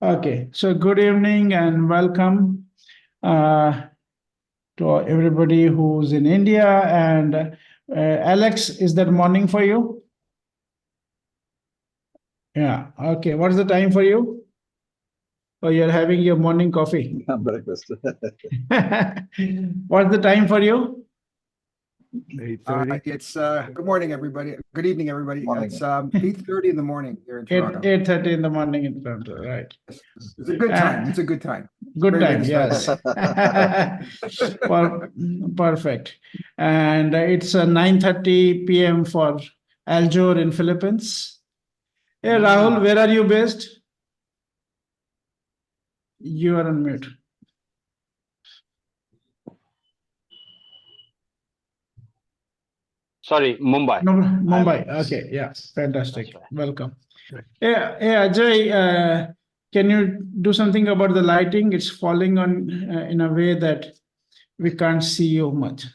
Okay, so good evening and welcome uh, to everybody who's in India. And Alex, is that morning for you? Yeah. Okay. What's the time for you? Oh, you're having your morning coffee. Breakfast. What's the time for you? 8:30. It's good morning, everybody. Good evening, everybody. Morning. It's 8:30 in the morning here in 8 Toronto. 8:30 in the morning in Toronto, right? It's a good time. It's a good time. Good Great way time, to start. yes. Perfect. And it's 9:30 p.m. for Aljor in Philippines. Hey, Rahul, where are you based? You are on mute. Sorry, Mumbai. No, Mumbai. Okay, yeah, fantastic. Welcome. Yeah, Ajay, can you do something about the lighting? It's falling on in a way that we can't see you much.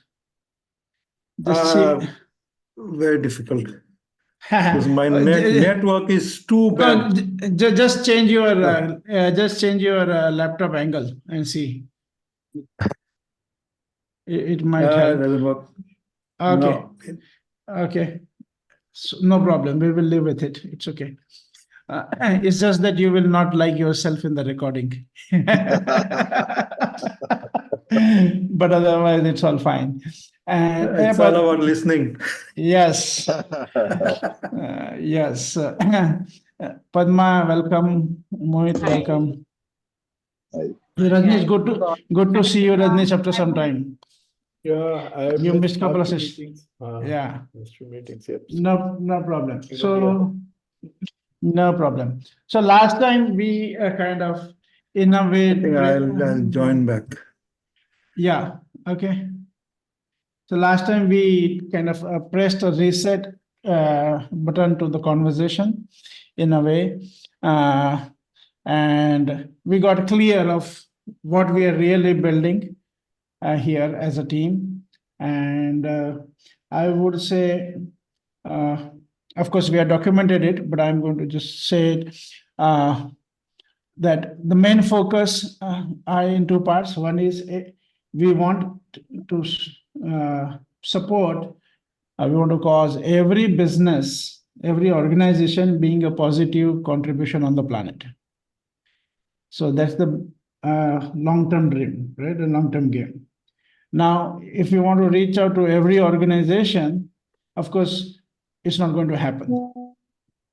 Just see. Very difficult because my network is too No, bad. just change your laptop angle and see. It might It help. doesn't work. Okay. No. Okay. So, no problem. We will live with it. It's okay. It's just that you will not like yourself in the recording. But otherwise, it's all fine. It's all about listening. Yes. Yes. Padma, welcome. Mohit, welcome. Hi. Hey, Rajnish, good to see you, Rajnish, after some time. Yeah, I You missed couple of few sessions. meetings. Yeah. Missed few meetings. Yep. No problem. So, no problem. So last time we kind of, in a way, I think I'll join back. yeah. Okay. So last time we kind of pressed a reset button to the conversation in a way, and we got clear of what we are really building here as a team. And I would say, of course, we have documented it, but I'm going to just say it, that the main focus are in two parts. One is we want to support, we want to cause every business, every organization being a positive contribution on the planet. So that's the long-term dream, right? A long-term game. Now, if you want to reach out to every organization, of course, it's not going to happen.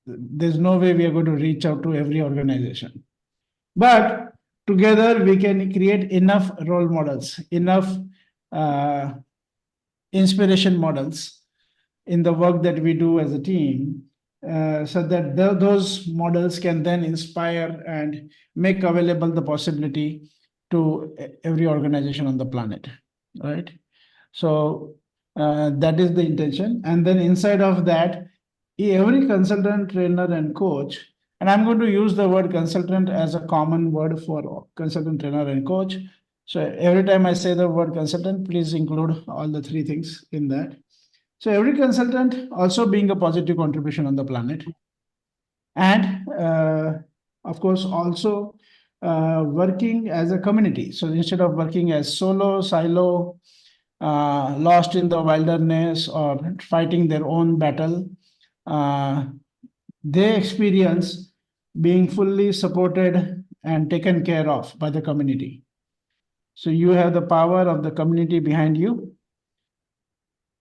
There's no way we are going to reach out to every organization. But together we can create enough role models, enough inspiration models in the work that we do as a team, so that those models can then inspire and make available the possibility to every organization on the planet, right? So that is the intention. And then inside of that, every consultant, trainer, and coach, and I'm going to use the word consultant as a common word for consultant, trainer, and coach. So every time I say the word consultant, please include all the three things in that. So every consultant also being a positive contribution on the planet. And of course, also working as a community. So instead of working as solo, silo, lost in the wilderness or fighting their own battle, they experience being fully supported and taken care of by the community. So you have the power of the community behind you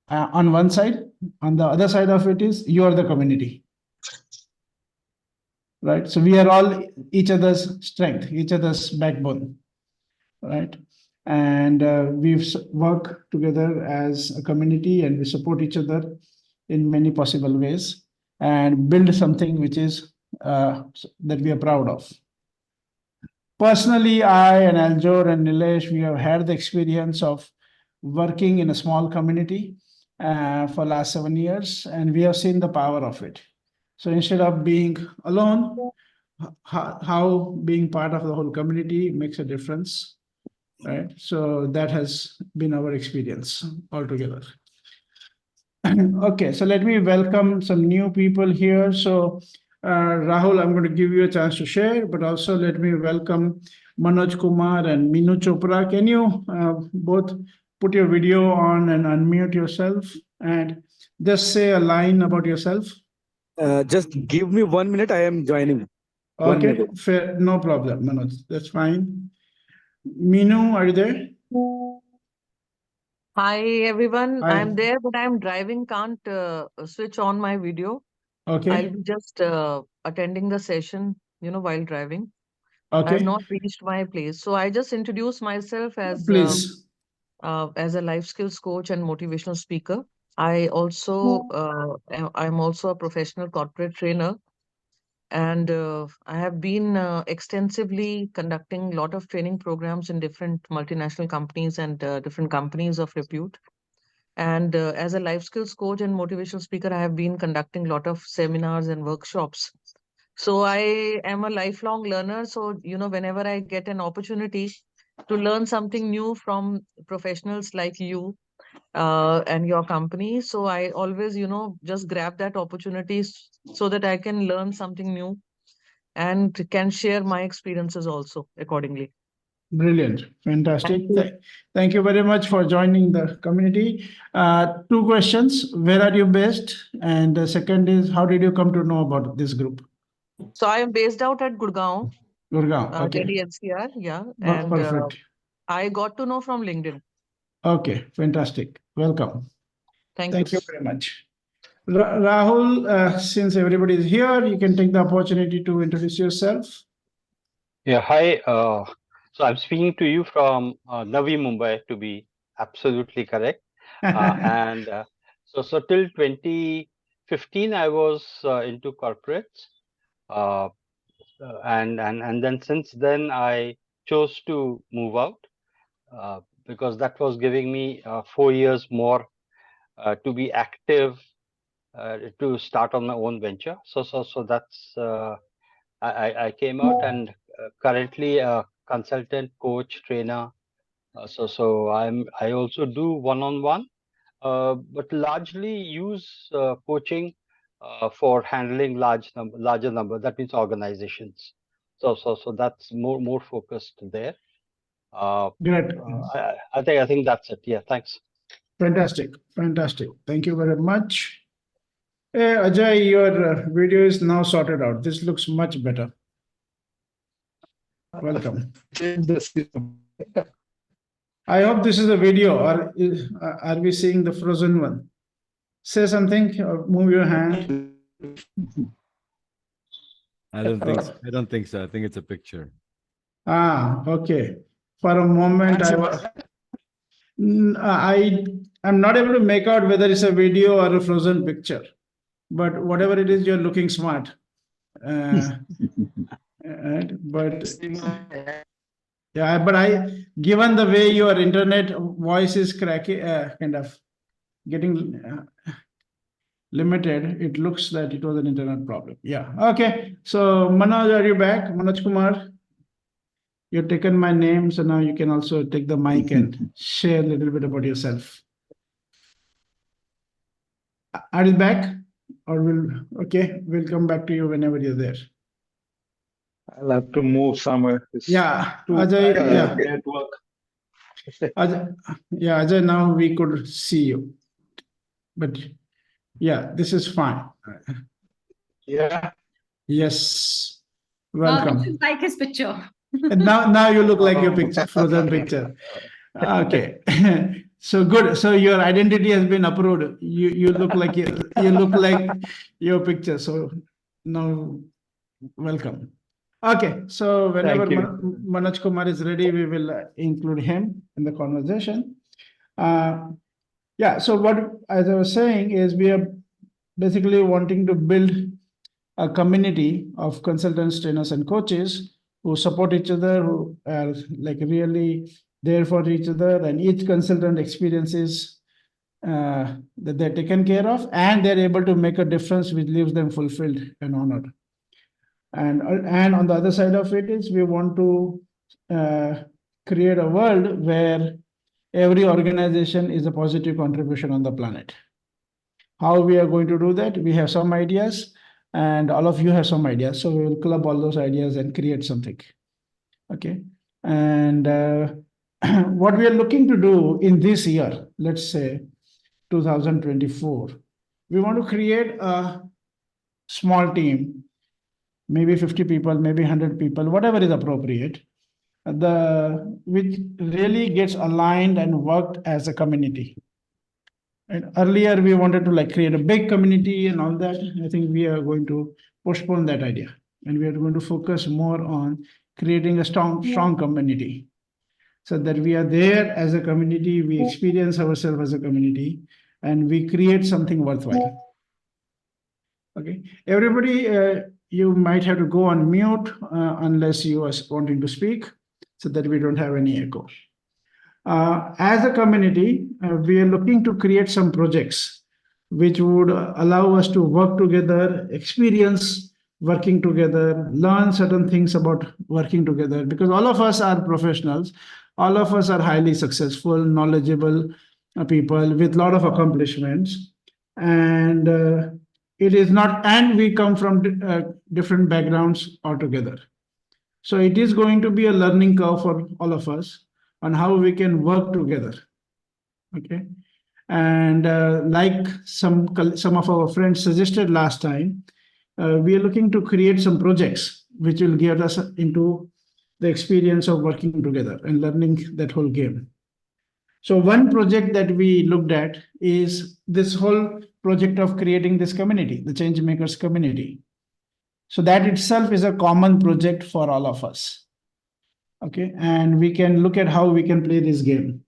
on one side. On the other side of it is you are the community, right? So we are all each other's strength, each other's backbone, right? And we've worked together as a community, and we support each other in many possible ways and build something which is that we are proud of. Personally, I and Aljor and Nilesh, we have had the experience of working in a small community for last 7 years, and we have seen the power of it. So instead of being alone, how being part of the whole community makes a difference, right? So that has been our experience altogether. Okay, so let me welcome some new people here. So Rahul, I'm going to give you a chance to share, but also let me welcome Manoj Kumar and Minu Chopra. Can you both put your video on and unmute yourself and just say a line about yourself? Just give me 1 minute. I am joining. 1 minute. Okay, fair, no problem, Manoj. That's fine. Minu, are you there? Hi everyone, Hi. I'm there, but I'm driving, can't switch on my video. I'll Okay, be just attending the session, while driving. I've okay, not reached my place. So I just introduce myself please. as a life skills coach and motivational speaker. I also I'm also a professional corporate trainer, and I have been extensively conducting a lot of training programs in different multinational companies and different companies of repute. And as a life skills coach and motivational speaker, I have been conducting a lot of seminars and workshops. So I am a lifelong learner. So, whenever I get an opportunity to learn something new from professionals like you and your company, so I always, just grab that opportunity so that I can learn something new and can share my experiences also accordingly. Brilliant. Fantastic. Thank you. Thank you very much for joining the community. Two questions. Where are you based? And the second is, how did you come to know about this group? So I am based out at Gurgaon, Gurgaon. Okay. Delhi NCR, yeah. And Perfect. I got to know from LinkedIn. Okay. Fantastic. Welcome. Thank Thank you. you very much. Rahul, since everybody is here, you can take the opportunity to introduce yourself. Yeah, hi. So I'm speaking to you from Navi Mumbai, to be absolutely correct. And so till 2015, I was into corporates, uh, and then since then I chose to move out because that was giving me 4 years more to be active, to start on my own venture. So that's I came out, and currently a consultant, coach, trainer. I also do one-on-one, but largely use coaching for handling larger number. That means organizations. So that's more focused there. Great. I think that's it. Yeah, thanks. Fantastic. Fantastic. Thank you very much. Ajay, your video is now sorted out. This looks much better. Welcome. I hope this is a video, or are we seeing the frozen one? Say something or move your hand. I don't think so. I don't think so. I think it's a picture. Ah, okay. For a moment, I'm not able to make out whether it's a video or a frozen picture, but whatever it is, you're looking smart. But yeah, but given the way your internet voice is cracking, kind of getting limited, it looks that it was an internet problem. Yeah. Okay. So Manoj, are you back? Manoj Kumar, you've taken my name, so now you can also take the mic and share a little bit about yourself. Are you back? Or we'll come back to you whenever you're there. I'll have to move somewhere. Yeah, Ajay, yeah. Network. Ajay, now we could see you. But yeah, this is fine. Yeah. Yes. Well, Welcome. this is like his picture. And now you look like your picture, frozen picture. Okay. So good. So your identity has been approved. You look like you look like your picture. So now welcome. Okay. So whenever Thank you. Manoj Kumar is ready, we will include him in the conversation. Yeah. So what, as I was saying, is we are basically wanting to build a community of consultants, trainers, and coaches who support each other, who are like really there for each other, and each consultant experiences that they're taken care of, and they're able to make a difference, which leaves them fulfilled and honored. And on the other side of it is we want to create a world where every organization is a positive contribution on the planet. How we are going to do that? We have some ideas. and all of you have some ideas. So we will club all those ideas and create something. Okay. And what we are looking to do in this year, let's say 2024, we want to create a small team, maybe 50 people, maybe 100 people, whatever is appropriate, which really gets aligned and worked as a community. And earlier we wanted to like create a big community and all that. I think we are going to postpone that idea, and we are going to focus more on creating a strong community, so that we are there as a community, we experience ourselves as a community, and we create something worthwhile. Okay, everybody, you might have to go on mute unless you are wanting to speak, so that we don't have any echo. As a community, we are looking to create some projects which would allow us to work together, experience working together, learn certain things about working together, because all of us are professionals, all of us are highly successful, knowledgeable people with a lot of accomplishments. And it is not, and we come from different backgrounds altogether. So it is going to be a learning curve for all of us on how we can work together. Okay. And like some of our friends suggested last time, we are looking to create some projects which will get us into the experience of working together and learning that whole game. So one project that we looked at is this whole project of creating this community, the Changemakers community. So that itself is a common project for all of us. Okay, and we can look at how we can play this game,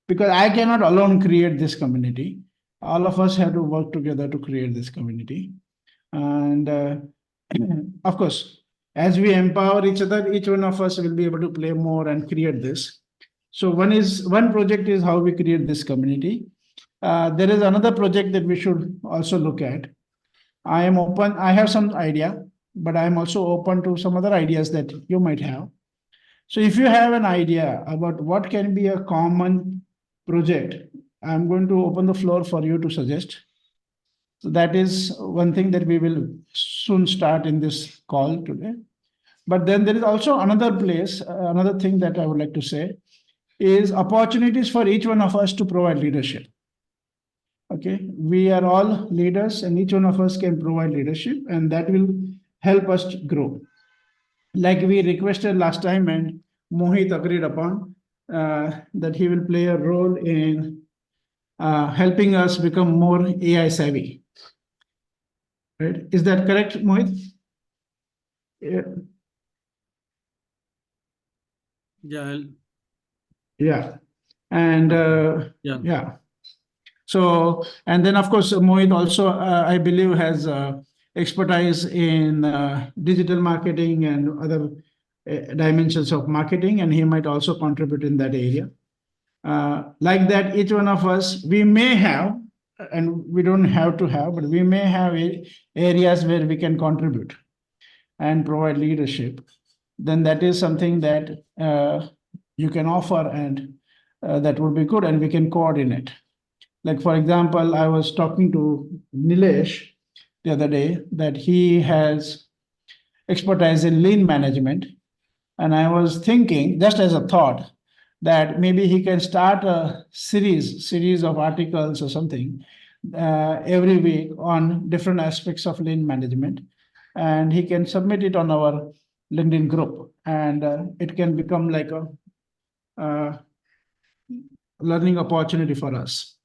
because I cannot alone create this community. All of us have to work together to create this community. And of course, as we empower each other, each one of us will be able to play more and create this. So one project is how we create this community. There is another project that we should also look at. I am open, I have some idea, but I am also open to some other ideas that you might have. So if you have an idea about what can be a common project, I'm going to open the floor for you to suggest. So that is one thing that we will soon start in this call today. But then there is also another place, another thing that I would like to say is opportunities for each one of us to provide leadership. Okay, we are all leaders and each one of us can provide leadership, and that will help us to grow. Like we requested last time and Mohit agreed upon, that he will play a role in helping us become more AI savvy. Right? Is that correct, Mohit? Yeah. Yeah. And yeah. So, and then of course, Mohit also, I believe, has expertise in digital marketing and other dimensions of marketing, and he might also contribute in that area. Like that, each one of us, we may have, and we don't have to have, but we may have areas where we can contribute and provide leadership. Then that is something that you can offer, and that would be good, and we can coordinate. Like, for example, I was talking to Nilesh the other day that he has expertise in lean management. And I was thinking, just as a thought, that maybe he can start a series of articles or something every week on different aspects of lean management. And he can submit it on our LinkedIn group. And it can become like a learning opportunity for us.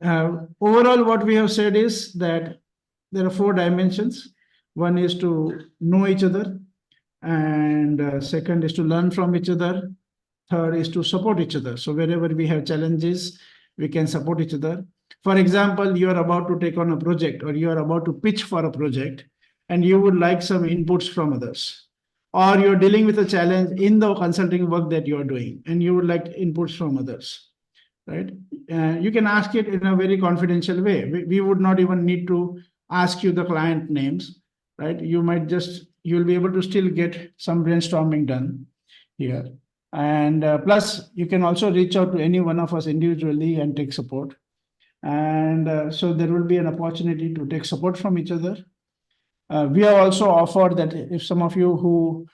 Overall, what we have said is that there are 4 dimensions. One is to know each other, and second is to learn from each other. Third is to support each other. So wherever we have challenges, we can support each other. For example, you are about to take on a project, or you are about to pitch for a project, and you would like some inputs from others. Or you're dealing with a challenge in the consulting work that you're doing, and you would like inputs from others. Right? You can ask it in a very confidential way. We would not even need to ask you the client names, right? You'll be able to still get some brainstorming done here. And plus, you can also reach out to any one of us individually and take support. And so there will be an opportunity to take support from each other. We have also offered that if some of you who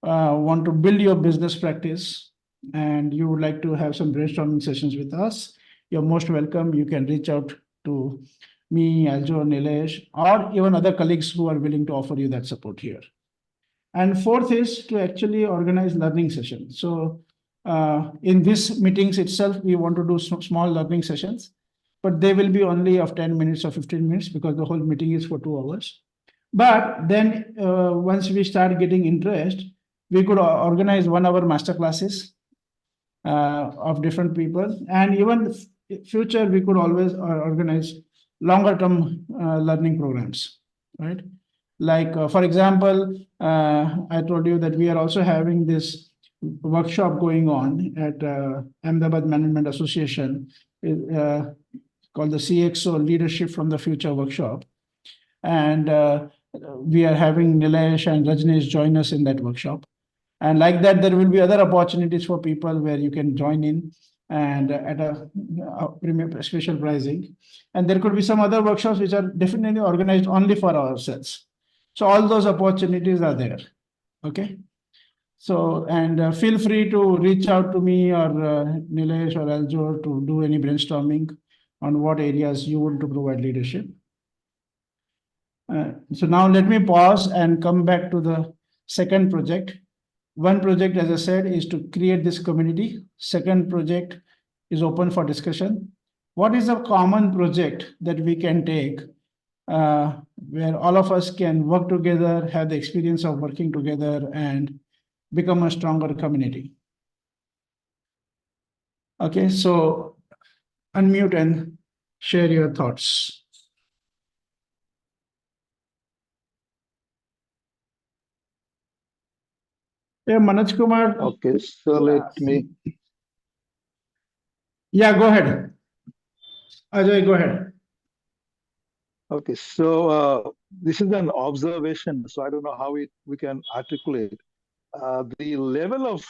want to build your business practice and you would like to have some brainstorming sessions with us, you're most welcome. You can reach out to me, Aljo, Nilesh, or even other colleagues who are willing to offer you that support here. And fourth is to actually organize learning sessions. So in these meetings itself, we want to do small learning sessions, but they will be only of 10 minutes or 15 minutes because the whole meeting is for 2 hours. But then once we start getting interest, we could organize 1 hour master classes of different people. And even future, we could always organize longer term learning programs, right? Like, for example, I told you that we are also having this workshop going on at Ahmedabad Management Association called the CXO Leadership from the Future workshop. And we are having Nilesh and Rajneesh join us in that workshop. And like that, there will be other opportunities for people where you can join in and at a premium special pricing. And there could be some other workshops which are definitely organized only for ourselves. So all those opportunities are there. Okay. So, and feel free to reach out to me or Nilesh or Aljo to do any brainstorming on what areas you want to provide leadership. So now let me pause and come back to the second project. One project, as I said, is to create this community. Second project is open for discussion. What is a common project that we can take where all of us can work together, have the experience of working together and become a stronger community? Okay, so unmute and share your thoughts. Yeah, Manoj Kumar. Okay, so let me. Yeah, go ahead. Ajay, go ahead. Okay, so this is an observation, so I don't know how we can articulate. The level of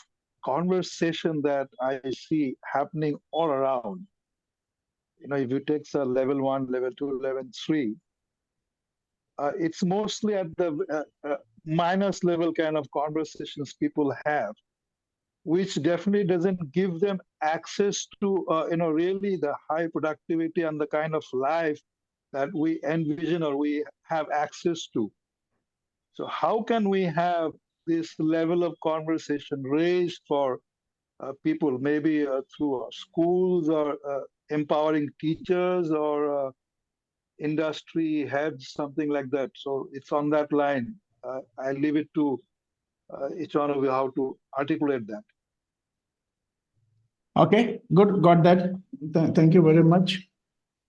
conversation that I see happening all around, if you take level 1, level 2, level 3, it's mostly at the minus level kind of conversations people have, which definitely doesn't give them access to, really the high productivity and the kind of life that we envision or we have access to. So how can we have this level of conversation raised for people, maybe through schools or empowering teachers or industry heads, something like that. So it's on that line. I leave it to each one of you how to articulate that. Okay, good, got that. Thank you very much.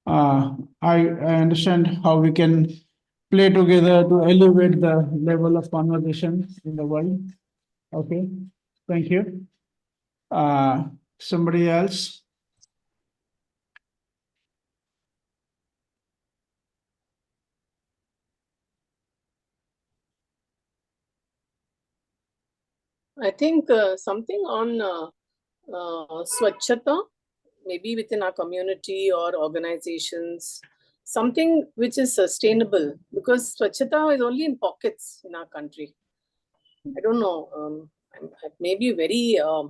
I understand how we can play together to elevate the level of conversation in the world. Okay, thank you. Somebody else? I think something on Swachhata, maybe within our community or organizations, something which is sustainable, because Swachhata is only in pockets in our country. I don't know, maybe very, I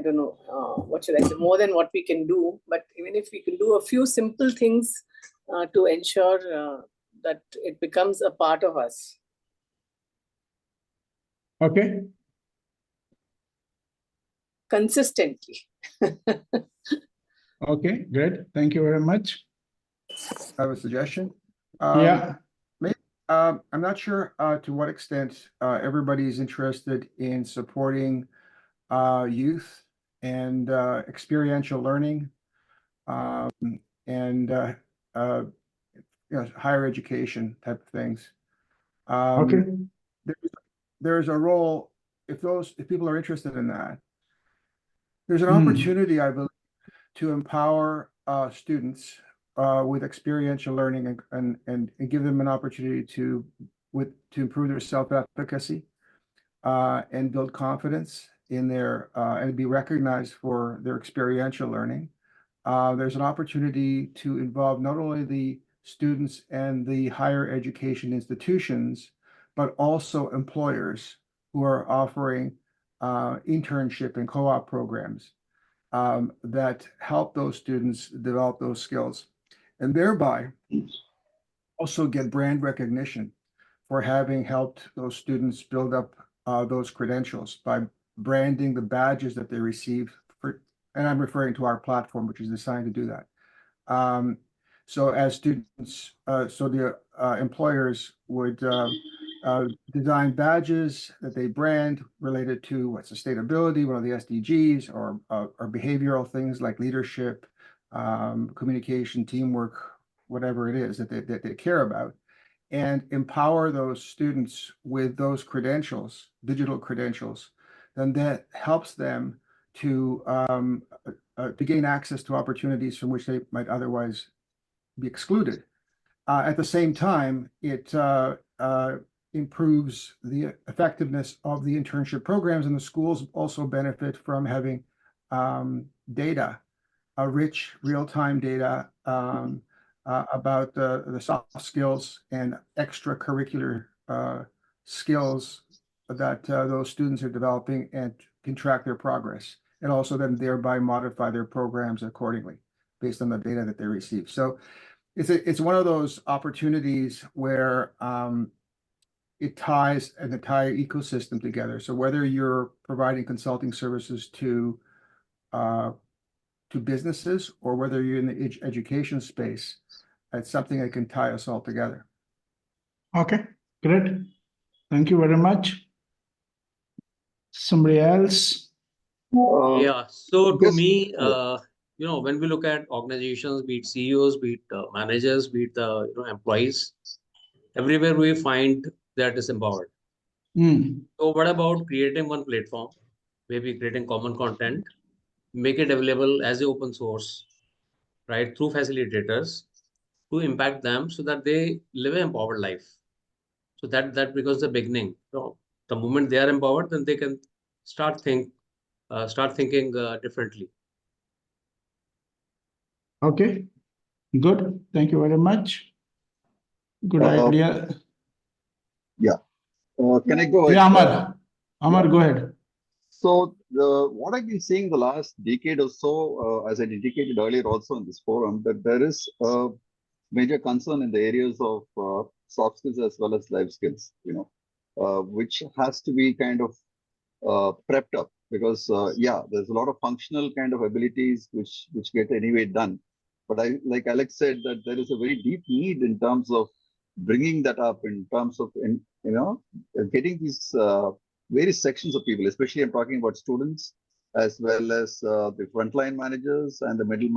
don't know, what should I say, more than what we can do, but even if we can do a few simple things to ensure that it becomes a part of us. Okay. Consistently. Okay, great. Thank you very much. I have a suggestion. Yeah. I'm not sure to what extent everybody's interested in supporting youth and experiential learning and higher education type of things. Okay. There's a role if people are interested in that. There's an opportunity, I believe, to empower students with experiential learning and give them an opportunity to improve their self-efficacy and build confidence in their and be recognized for their experiential learning. There's an opportunity to involve not only the students and the higher education institutions, but also employers who are offering internship and co-op programs that help those students develop those skills, and thereby also get brand recognition for having helped those students build up those credentials by branding the badges that they receive for, and I'm referring to our platform, which is designed to do that. So as students, so the employers would design badges that they brand related to what sustainability, one of the SDGs, or behavioral things like leadership, communication, teamwork, whatever it is that they care about, and empower those students with those credentials, digital credentials, then that helps them to gain access to opportunities from which they might otherwise be excluded. At the same time, it improves the effectiveness of the internship programs, and the schools also benefit from having data, rich real-time data about the soft skills and extracurricular skills that those students are developing, and can track their progress, and also then thereby modify their programs accordingly based on the data that they receive. So it's one of those opportunities where it ties an entire ecosystem together. So whether you're providing consulting services to businesses, or whether you're in the education space, it's something that can tie us all together. Okay, great. Thank you very much. Somebody else? Yeah. So to Yes. me, when we look at organizations, be it CEOs, be it managers, be it employees, everywhere we find that is empowered. So what about creating one platform, maybe creating common content, make it available as a open source, right, through facilitators to impact them so that they live an empowered life. So that becomes the beginning. So the moment they are empowered, then they can start thinking differently. Okay, good. Thank you very much. Good idea. Yeah. Can I go ahead? Yeah, Amar. Amar, go ahead. So what I've been seeing the last decade or so, as I indicated earlier also in this forum, that there is a major concern in the areas of soft skills as well as life skills, which has to be kind of prepped up, because there's a lot of functional kind of abilities which get anyway done. But like Alex said, that there is a very deep need in terms of bringing that up, in terms of getting these various sections of people, especially I'm talking about students as well as the frontline managers and the middle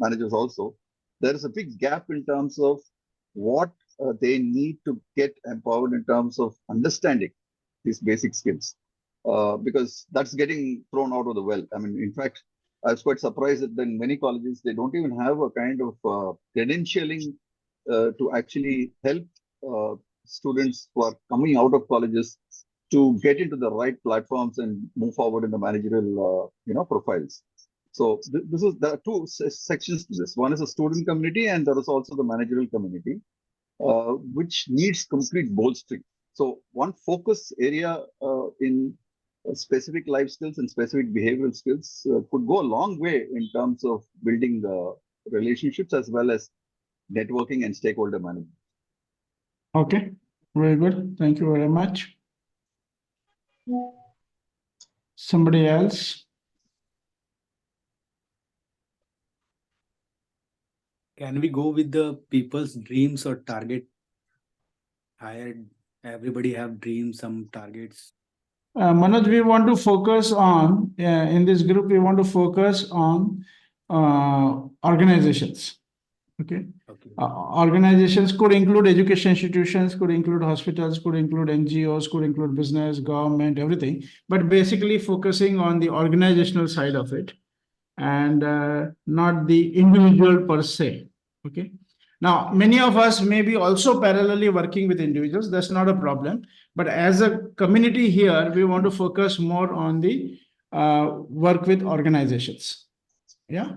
managers also. There is a big gap in terms of what they need to get empowered in terms of understanding these basic skills. Because that's getting thrown out of the well. I mean, in fact, I was quite surprised that in many colleges, they don't even have a kind of credentialing to actually help students who are coming out of colleges to get into the right platforms and move forward in the managerial, profiles. So there are two sections to this. One is the student community, and there is also the managerial community, which needs complete bolstering. So one focus area in specific life skills and specific behavioral skills could go a long way in terms of building relationships as well as networking and stakeholder management. Okay, very good. Thank you very much. Somebody else? Can we go with the people's dreams or target? Everybody have dreams, some targets. Manoj, we want to focus on, in this group, we want to focus on organizations. Okay. Organizations could include education institutions, could include hospitals, could include NGOs, could include business, government, everything. But basically focusing on the organizational side of it, and not the individual per se. Okay. Now, many of us may be also parallelly working with individuals. That's not a problem. But as a community here, we want to focus more on the work with organizations. Yeah.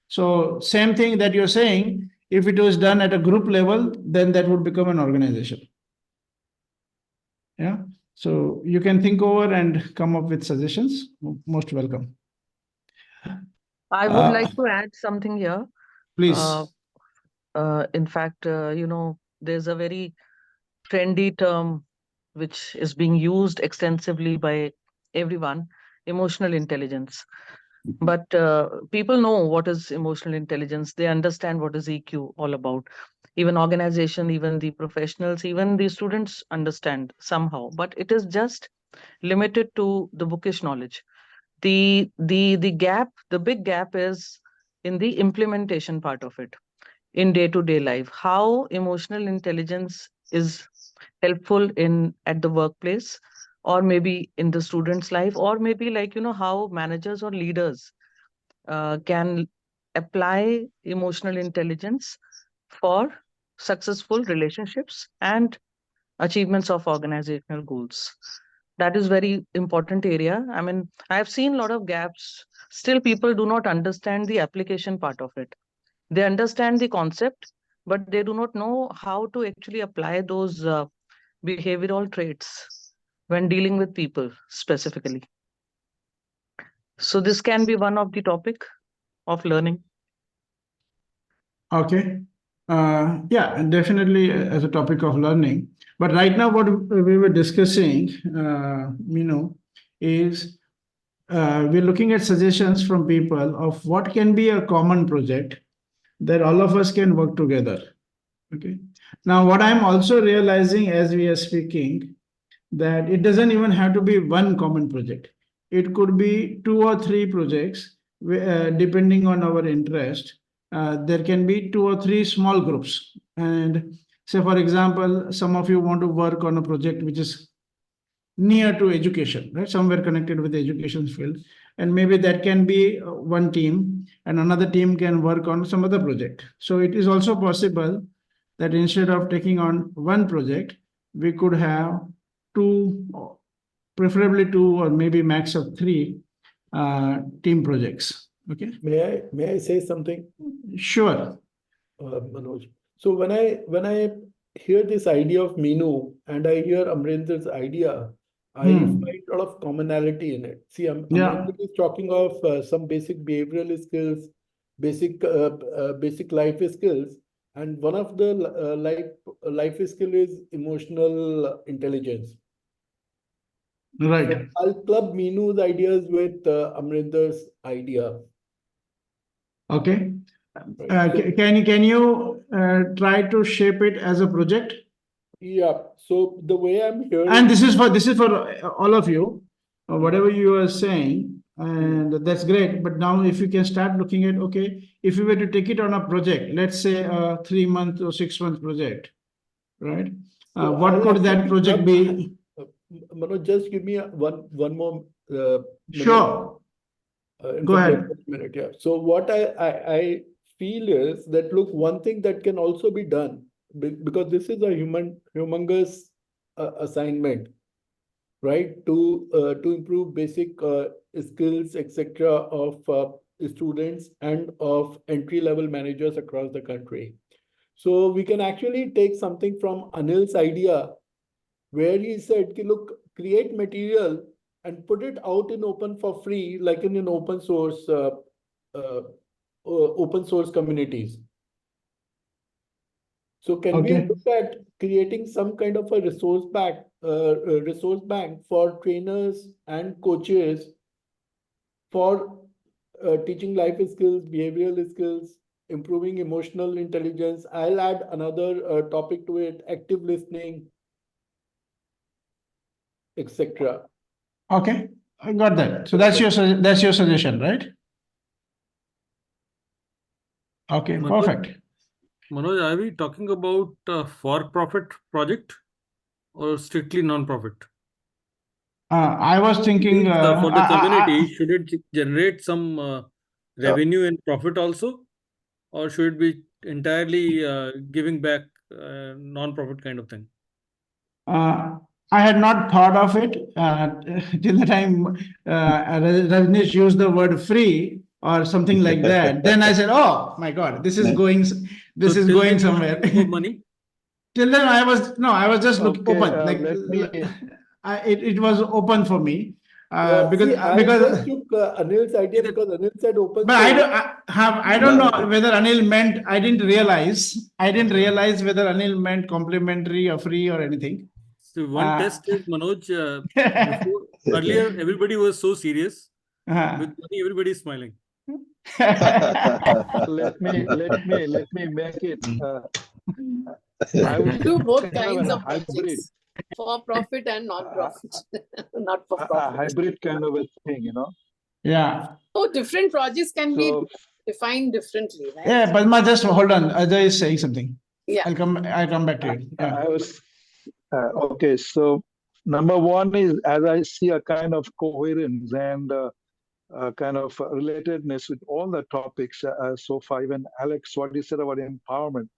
So same thing that you're saying, If it was done at a group level, then that would become an organization. Yeah. So you can think over and come up with suggestions. Most welcome. I would like to add something here. Please. In fact, there's a very trendy term which is being used extensively by everyone, emotional intelligence. But people know what is emotional intelligence. They understand what is EQ all about. Even organization, even the professionals, even the students understand somehow. But it is just limited to the bookish knowledge. The gap, the big gap is in the implementation part of it in day-to-day life. How emotional intelligence is helpful in at the workplace, or maybe in the student's life, or maybe like how managers or leaders can apply emotional intelligence for successful relationships and achievements of organizational goals. That is very important area. I mean, I have seen a lot of gaps. Still, people do not understand the application part of it. They understand the concept, but they do not know how to actually apply those behavioral traits when dealing with people specifically. So this can be one of the topic of learning. Okay. Yeah, and definitely as a topic of learning. But right now, what we were discussing, is we're looking at suggestions from people of what can be a common project that all of us can work together. Okay. Now, what I'm also realizing as we are speaking, that it doesn't even have to be one common project. It could be two or three projects, depending on our interest. There can be two or three small groups. And say, for example, some of you want to work on a project which is near to education, right? Somewhere connected with the education field. And maybe that can be one team, and another team can work on some other project. So it is also possible that instead of taking on one project, we could have two, preferably two, or maybe max of three team projects. Okay. May I say something, Sure. Manoj? So when I hear this idea of Meenu and I hear Amrinder's idea, I find a lot of commonality in it. See, Amrinder is talking of some basic behavioral skills, basic life skills, and one of the life skill is emotional intelligence. Right. So I'll club Meenu's ideas with Amrinder's idea. Okay. Right. Can you try to shape it as a project? Yeah. So the way I'm hearing, and this is for all of you, whatever you are saying, and that's great. But now, if you can start looking at, okay, if you were to take it on a project, let's say a 3 month or 6 month project, right? so What I'll could that actually project club, be? Manoj, just give me one more minute. Sure. In Go fact, ahead. less than a minute, yeah. So what I feel is that, look, one thing that can also be done, because this is a humongous assignment, right? To improve basic skills, etc., of students and of entry-level managers across the country. So we can actually take something from Anil's idea, where he said, look, create material and put it out in open for free, like in an open source communities. So can we look at creating some kind of a resource bank for trainers and coaches for teaching life skills, behavioral skills, improving emotional intelligence? I'll add another topic to it: active listening, etc. Okay, I got that. So that's your suggestion, right? Okay, perfect. Manoj, are we talking about for-profit project or strictly non-profit? I was thinking for the community, should it generate some revenue and profit also, or should it be entirely giving back non-profit kind of thing? I had not thought of it till the time Rajneesh used the word free. or something like that, then I said, "Oh my God, this is going Till then you were somewhere." thinking of money? Till then, I was just Okay, open. Like let me. it was open for me See, I because. just took Anil's idea because Anil said open But source. I don't know whether Anil meant. I didn't realize. I didn't realize whether Anil meant complimentary or free or anything. So one test is, Manoj, before earlier everybody was so serious. With money, everybody is smiling. Let me make it. I would We do say both kind of kinds a of hybrid, projects, for profit and non-profit, not for a profit. hybrid kind of a thing, Yeah. So different projects can be So defined differently, right? Yeah, Padma, just hold on. Ajay is saying something. Yeah. I'll come back to you. Yeah. I was okay. So number one is, as I see a kind of coherence and kind of relatedness with all the topics so far. Even Alex, what you said about empowerment,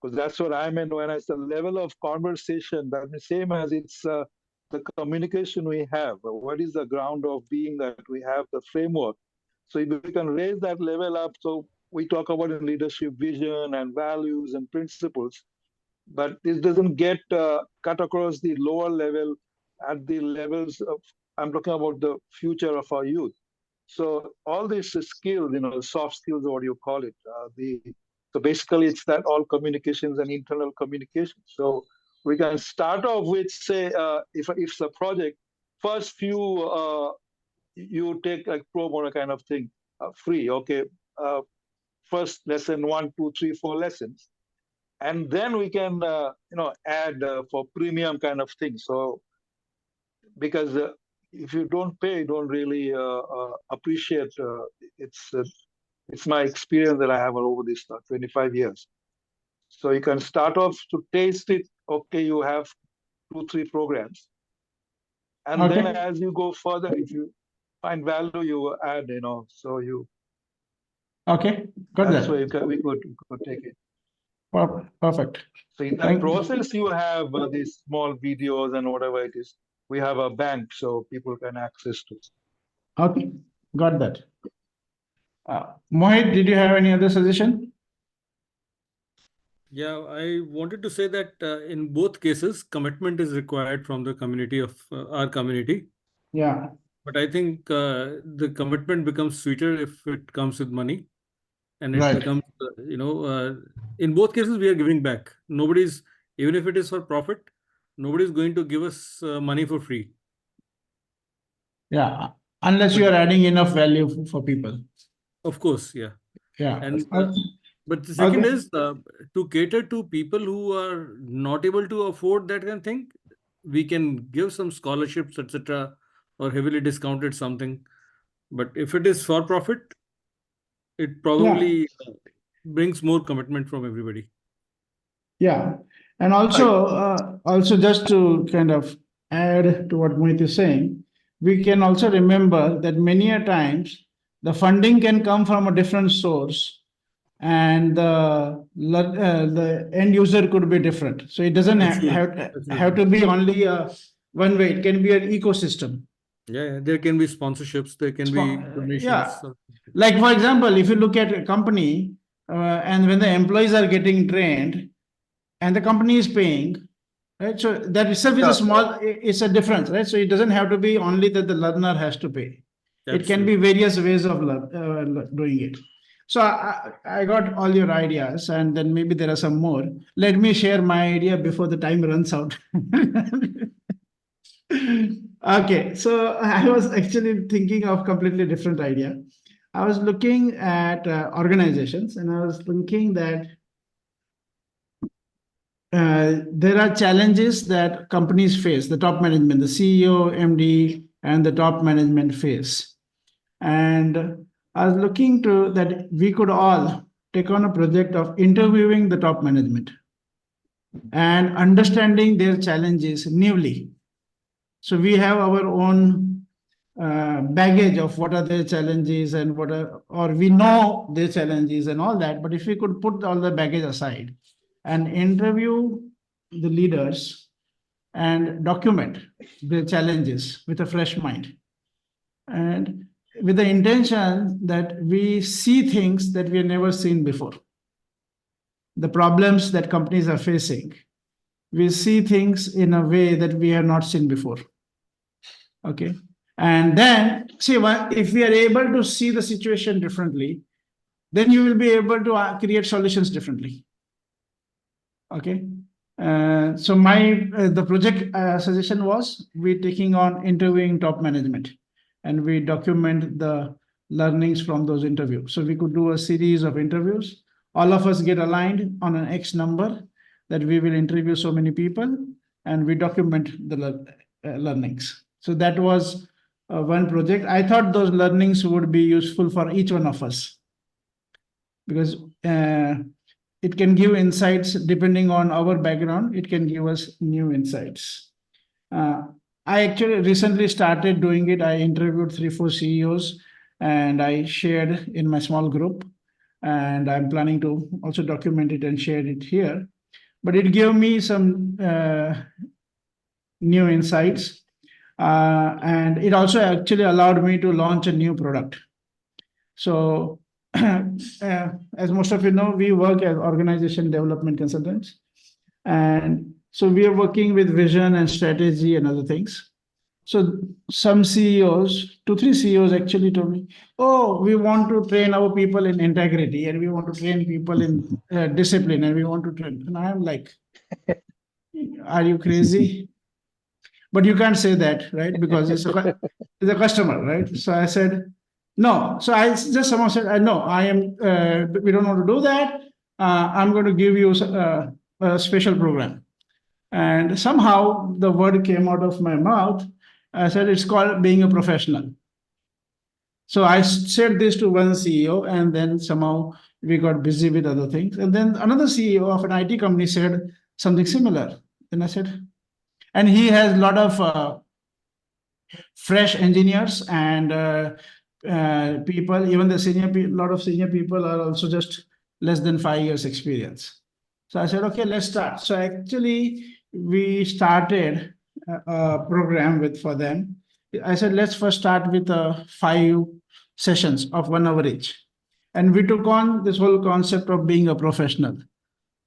because that's what I meant when I said level of conversation. That's the same as it's the communication we have. What is the ground of being that we have, the framework. So if we can raise that level up, so we talk about in leadership vision and values and principles, but this doesn't get cut across the lower level at the levels of, I'm talking about the future of our youth. So all these skills, soft skills, or what you call it, so basically it's that all communications and internal communication. So we can start off with, say, if it's a project, first few you take like pro bono kind of thing, free. Okay, first lesson 1, 2, 3, 4 lessons, and then we can add for premium kind of thing. So because if you don't pay, you don't really appreciate. It's my experience that I have over these 25 years. So you can start off to taste it. Okay, you have 2, 3 programs, and then as you go further, if you find value, you add. So you. Okay, got That's that. where we could take it. Perfect. So in that process, you have these small videos and whatever it is. We have a bank, so people can access to. Okay, got that. Mohit, did you have any other suggestion? Yeah, I wanted to say that in both cases, commitment is required from the community of our community. Yeah. But I think the commitment becomes sweeter if it comes with money, and it Right. becomes, in both cases we are giving back. Nobody's, even if it is for profit, nobody's going to give us money for free. Yeah, unless you are adding enough value for people. Of course, yeah. Yeah. And but the second is to cater to people who are not able to afford that kind of thing. We can give some scholarships, etc., or heavily discounted something. But if it is for profit, it probably brings more commitment from everybody. Yeah, and also just to kind of add to what Mohit is saying, we can also remember that many a times the funding can come from a different source, and the end user could be different. So it doesn't have to be only one way. It can be an ecosystem. Yeah, there can be sponsorships, there can be donations. Yeah. Like, for example, if you look at a company and when the employees are getting trained and the company is paying, right? So that itself is it's a difference, right? So it doesn't have to be only that the learner has to pay. Absolutely. It can be various ways of doing it. So I got all your ideas, and then maybe there are some more. Let me share my idea before the time runs out. Okay, so I was actually thinking of completely different idea. I was looking at organizations, and I was thinking that there are challenges that companies face, the top management, the CEO, MD, and the top management face. And I was looking to that we could all take on a project of interviewing the top management and understanding their challenges newly. So we have our own baggage of what are their challenges and or we know their challenges and all that. But if we could put all the baggage aside and interview the leaders and document their challenges with a fresh mind, and with the intention that we see things that we have never seen before. The problems that companies are facing, we see things in a way that we have not seen before. Okay. And then, see, if we are able to see the situation differently, then you will be able to create solutions differently. Okay. So the project suggestion was we taking on interviewing top management, and we document the learnings from those interviews. So we could do a series of interviews. All of us get aligned on an X number that we will interview so many people, and we document the learnings. So that was one project. I thought those learnings would be useful for each one of us, because it can give insights depending on our background. It can give us new insights. I actually recently started doing it. I interviewed 3-4 CEOs, and I shared in my small group, and I'm planning to also document it and share it here. But it gave me some new insights, and it also actually allowed me to launch a new product. So as most of you know, we work as organization development consultants. And so we are working with vision and strategy and other things. So some CEOs, 2-3 CEOs actually told me, oh, we want to train our people in integrity, and we want to train people in discipline, and we want to train. And I am like, are you crazy? But you can't say that, right? Because it's a customer, right? So I said, no. So I just somehow said, no, we don't want to do that. I'm going to give you a special program. And somehow the word came out of my mouth. I said, it's called being a professional. So I said this to one CEO, and then somehow we got busy with other things. And then another CEO of an IT company said something similar. And I said, and he has a lot of fresh engineers and people, even the lot of senior people are also just less than 5 years experience. So I said, okay, let's start. So actually, we started a program for them. I said, let's first start with 5 sessions of 1 hour each. And we took on this whole concept of being a professional.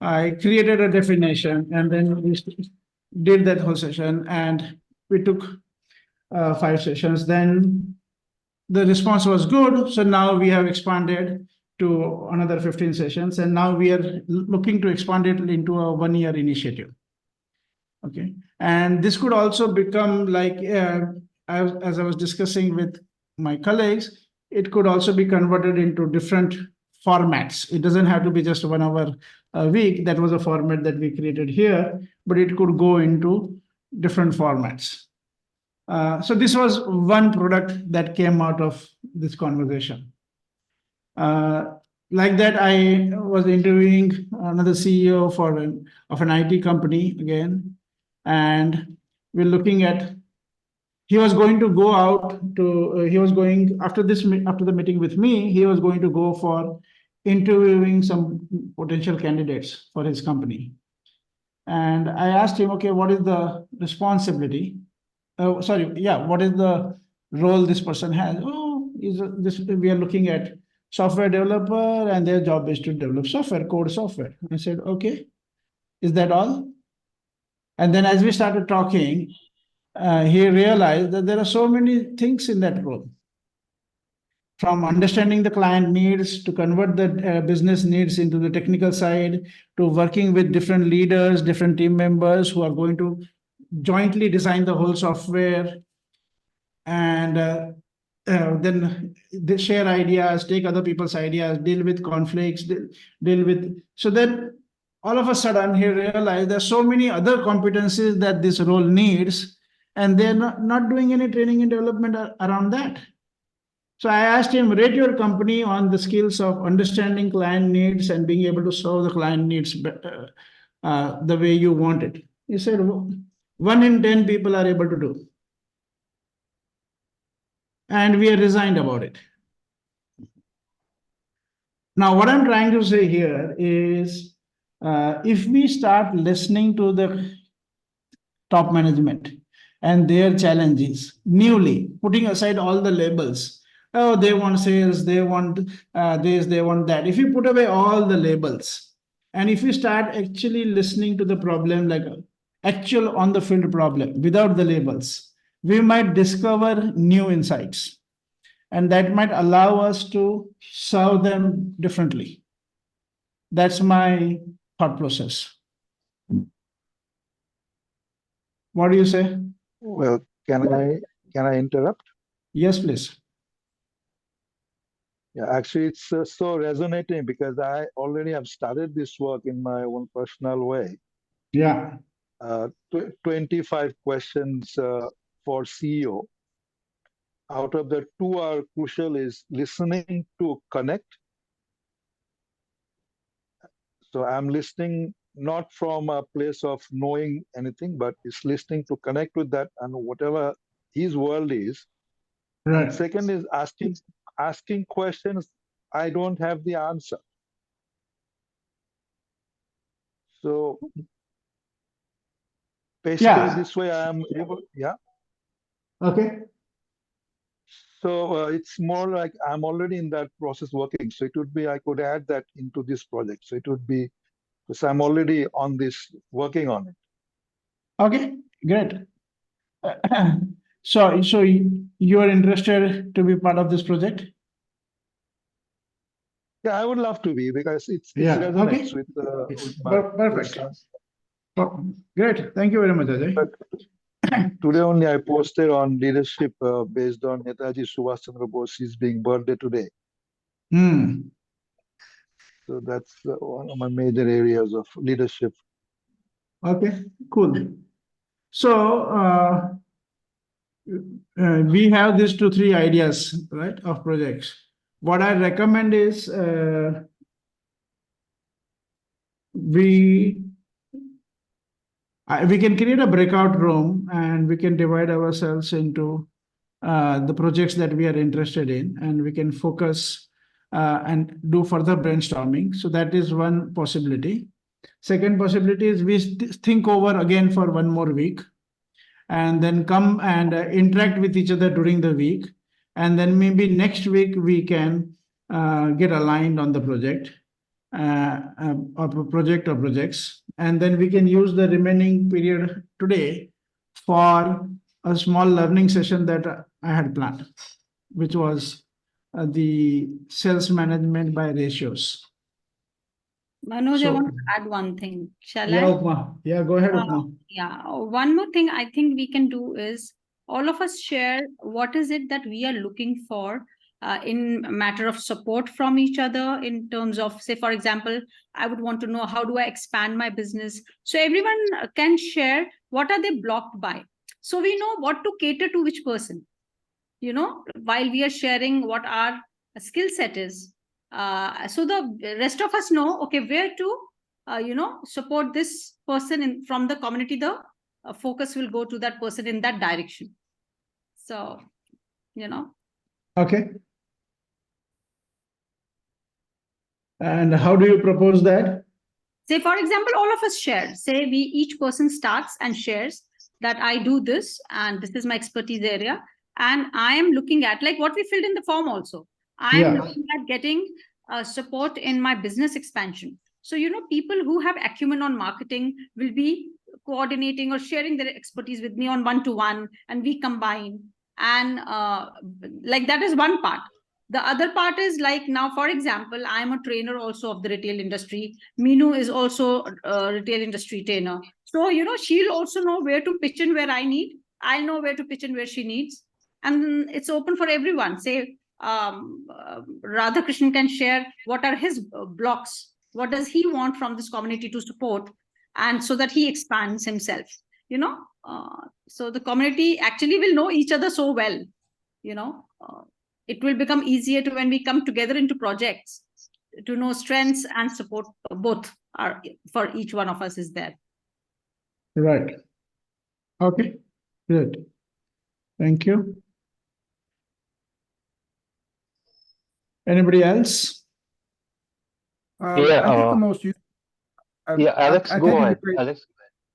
I created a definition, and then we did that whole session, and we took 5 sessions. Then the response was good. So now we have expanded to another 15 sessions, and now we are looking to expand it into a 1-year initiative. Okay. And this could also become like, as I was discussing with my colleagues, it could also be converted into different formats. It doesn't have to be just 1 hour a week. That was a format that we created here, but it could go into different formats. So this was one product that came out of this conversation. Like that, I was interviewing another CEO of an IT company again, and we're looking at. He was going to go out to. He was going after the meeting with me. He was going to go for interviewing some potential candidates for his company, and I asked him, okay, what is the responsibility? What is the role this person has? Oh, we are looking at software developer, and their job is to develop software, code software. I said, okay, is that all? And then as we started talking, he realized that there are so many things in that role. From understanding the client needs, to convert the business needs into the technical side, to working with different leaders, different team members who are going to jointly design the whole software, and then they share ideas, take other people's ideas, deal with conflicts, deal with. So then all of a sudden he realized there's so many other competencies that this role needs, and they're not doing any training and development around that. So I asked him, rate your company on the skills of understanding client needs and being able to solve the client needs the way you want it. He said, 1 in 10 people are able to do. And we are resigned about it. Now, what I'm trying to say here is, if we start listening to the top management and their challenges newly, putting aside all the labels, Oh, they want sales, they want this, they want that. If you put away all the labels and if you start actually listening to the problem like actual on the field problem without the labels, we might discover new insights and that might allow us to serve them differently. That's my thought process. What do you say? Well, can I interrupt? Yes, please. Yeah, actually, it's so resonating because I already have started this work in my own personal way. Yeah. 25 questions for CEO. Out of the 2 are crucial is listening to connect. So I'm listening not from a place of knowing anything, but it's listening to connect with that and whatever his world is. Right. And second is asking questions I don't have the answer. So basically this way I am able, yeah. Okay. So it's more like I'm already in that process working. So it would be, I could add that into this project. So it would be, because I'm already on this, working on it. Okay, great. So you are interested to be part of this project? Yeah, I would love to be because it Yeah, resonates okay. with my Perfect. person. Great. Thank you very much, Ajay. Today only I posted on leadership based on Netaji Subhash Chandra Bose's being birthday today. So that's one of my major areas of leadership. Okay, cool. So we have these 2-3 ideas, right, of projects. What I recommend is we can create a breakout room and we can divide ourselves into the projects that we are interested in, and we can focus and do further brainstorming. So that is one possibility. Second possibility is we think over again for one more week and then come and interact with each other during the week. And then maybe next week we can get aligned on the project or projects. And then we can use the remaining period today for a small learning session that I had planned, which was the sales management by ratios. Manoj, I want to add one thing. Shall Yeah, I? Upma. Yeah, go ahead, Upma. Yeah, one more thing I think we can do is all of us share what is it that we are looking for in matter of support from each other in terms of, say, for example, I would want to know how do I expand my business. So everyone can share what are they blocked by. So we know what to cater to which person, while we are sharing what our skill set is. So the rest of us know, okay, where to, support this person from the community. The focus will go to that person in that direction. So, Okay. And how do you propose that? Say, for example, all of us share. Say each person starts and shares that I do this and this is my expertise area. And I am looking at, like what we filled in the form also, I am looking at getting support in my business expansion. So, people who have acumen on marketing will be coordinating or sharing their expertise with me on one-to-one, and we combine. And like that is one part. The other part is like now, for example, I'm a trainer also of the retail industry. Minu is also a retail industry trainer. So, she'll also know where to pitch in where I need. I'll know where to pitch in where she needs. And it's open for everyone. Say, Radhakrishnan can share what are his blocks. What does he want from this community to support? And so that he expands himself, so the community actually will know each other so well, it will become easier to when we come together into projects to know strengths and support both are for each one of us is there. Right. Okay, good. Thank you. Anybody else? I think the most useful. Alex, go ahead. Alex.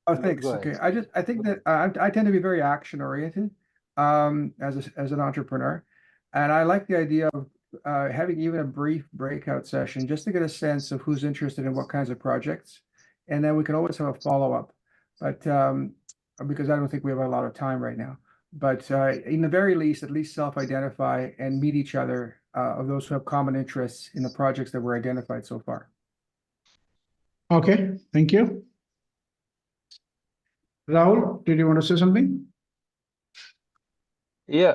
Oh, thanks. Okay, I think that I tend to be very action oriented as an entrepreneur, And I like the idea of having even a brief breakout session just to get a sense of who's interested in what kinds of projects. And then we can always have a follow-up. But because I don't think we have a lot of time right now. But in the very least, at least self-identify and meet each other of those who have common interests in the projects that were identified so far. Okay, thank you. Rahul, did you want to say something? Yeah,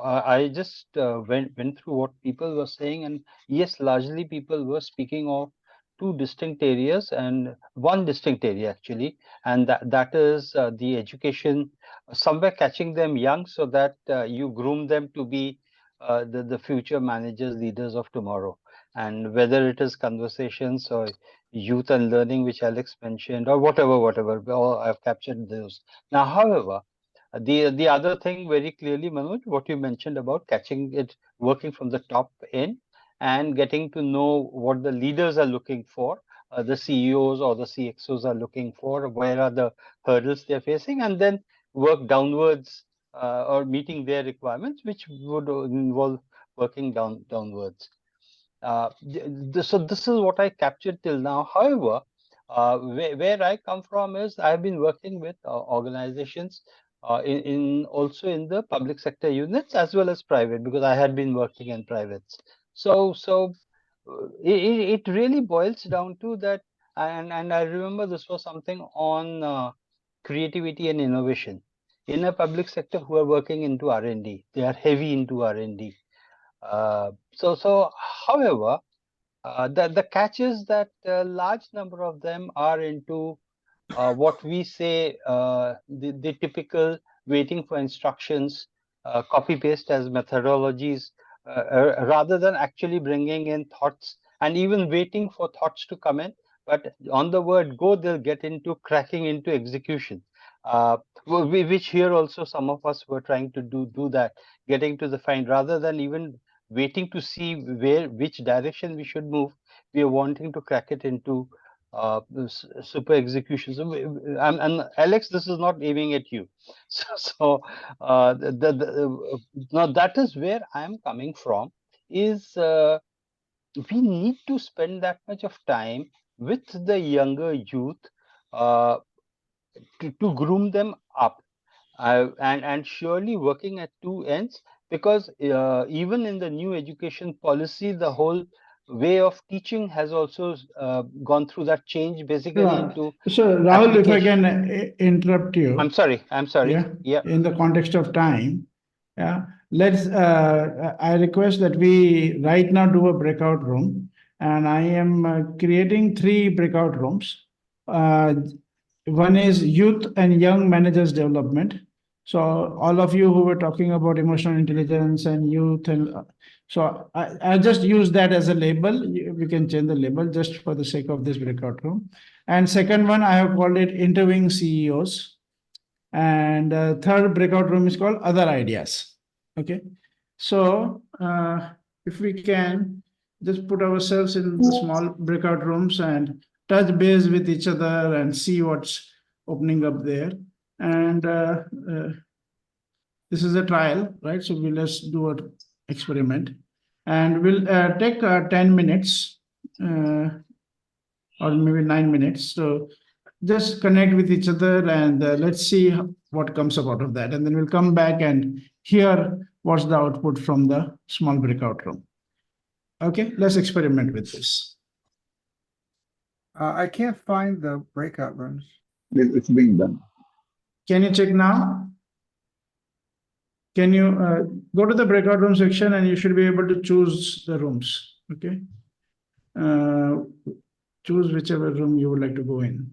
I just went through what people were saying, and yes, largely people were speaking of two distinct areas and one distinct area actually, and that is the education, somewhere catching them young so that you groom them to be the future managers, leaders of tomorrow. And whether it is conversations or youth and learning, which Alex mentioned, or whatever, all I've captured those. Now, however, the other thing very clearly, Manoj, what you mentioned about catching it, working from the top in and getting to know what the leaders are looking for, the CEOs or the CXOs are looking for, where are the hurdles they're facing, and then work downwards or meeting their requirements, which would involve working downwards. So this is what I captured till now. However, where I come from is I've been working with organizations in also in the public sector units as well as private, because I had been working in privates. So it really boils down to that, and I remember this was something on creativity and innovation in a public sector who are working into R&D. They are heavy into R&D. However, the catch is that a large number of them are into what we say the typical waiting for instructions, copy paste as methodologies, rather than actually bringing in thoughts and even waiting for thoughts to come in. But on the word go, they'll get into cracking into execution, which here also some of us were trying to do that, getting to the find rather than even waiting to see which direction we should move. We are wanting to crack it into super execution. So, and Alex, this is not aiming at you. Now that is where I am coming from. Is we need to spend that much of time with the younger youth to groom them up, and surely working at two ends, because even in the new education policy, the whole way of teaching has also gone through that change, basically Right. into So, Rahul, if I can interrupt you. I'm sorry. Yeah. In the context of time, yeah. Let's. I request that we right now do a breakout room, and I am creating 3 breakout rooms. One is youth and young managers development. So all of you who were talking about emotional intelligence and youth, and so I just use that as a label. We can change the label just for the sake of this breakout room. And second one, I have called it interviewing CEOs. And third breakout room is called other ideas. Okay. So if we can just put ourselves in the small breakout rooms and touch base with each other and see what's opening up there. And this is a trial, right? So let's do an experiment, and we'll take 10 minutes or maybe 9 minutes. So just connect with each other, and let's see what comes up out of that. And then we'll come back and hear what's the output from the small breakout room. Okay, let's experiment with this. I can't find the breakout rooms. It's being done. Can you check now? Can you go to the breakout room section, and you should be able to choose the rooms. Okay. Choose whichever room you would like to go in.